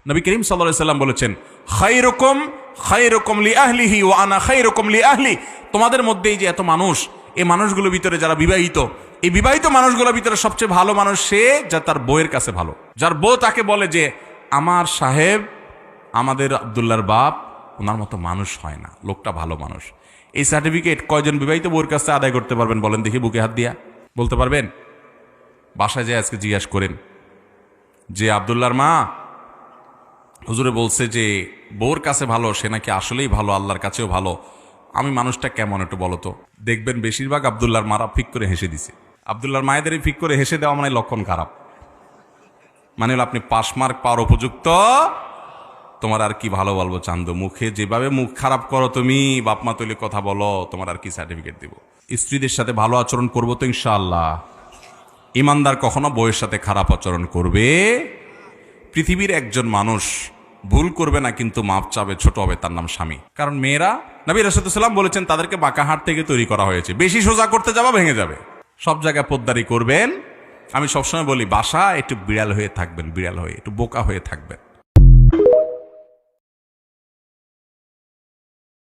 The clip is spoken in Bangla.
নবী করিম সাল্লাল্লাহু আলাইহি সাল্লাম বলেছেন, খায়রুকুম খায়রুকুম লিআহলিহি ওয়া আনা খায়রুকুম লিআহলি। তোমাদের মধ্যে এই যে এত মানুষ, এই মানুষগুলোর ভিতরে যারা বিবাহিত, এই বিবাহিত মানুষগুলোর ভিতরে সবচেয়ে ভালো মানুষ সে যা তার বউয়ের কাছে ভালো, যার বউ তাকে বলে যে আমার সাহেব, আমাদের আব্দুল্লাহর বাপ, ওনার মতো মানুষ হয় না, লোকটা ভালো মানুষ। এই সার্টিফিকেট কয়জন বিবাহিত বউয়ের কাছে আদায় করতে পারবেন বলেন দেখি, বুকে হাত দিয়া বলতে পারবেন? বাসায় যায় আজকে জিজ্ঞাসা করেন যে আব্দুল্লাহর মা, হুজুরে বলছে যে বউর কাছে ভালো, সে নাকি আসলেই ভালো, আল্লাহর কাছেও ভালো, আমি মানুষটা কেমন একটু বলো তো। দেখবেন বেশিরভাগ আব্দুল্লাহর মারা ফিক করে হেসে দিছে। আব্দুল্লাহর মায়েদের ফিক করে হেসে দেওয়া মানে লক্ষণ খারাপ, মানে হলো আপনি পাস মার্ক পাওয়ার উপযুক্ত, তোমার আর কি ভালো বলবো চান্দু, মুখে যেভাবে মুখ খারাপ করো তুমি, বাপমা তুলে কথা বলো, তোমার আর কি সার্টিফিকেট দিব। স্ত্রীদের সাথে ভালো আচরণ করবো তো ইনশাআল্লাহ। ইমানদার কখনো বউয়ের সাথে খারাপ আচরণ করবে? পৃথিবীর একজন মানুষ ভুল করবে না কিন্তু মাপ চাবে, ছোট হবে, তার নাম স্বামী। কারণ মেয়েরা, নবী রাসূলুল্লাহ সাল্লাল্লাহু আলাইহি ওয়াসাল্লাম বলেছেন, তাদেরকে বাঁকা হাট থেকে তৈরি করা হয়েছে। বেশি সোজা করতে যাবা ভেঙে যাবে। সব জায়গায় পোদ্দারি করবেন। আমি সবসময় বলি বাসা একটু বিড়াল হয়ে থাকবেন, বিড়াল হয়ে একটু বোকা হয়ে থাকবেন।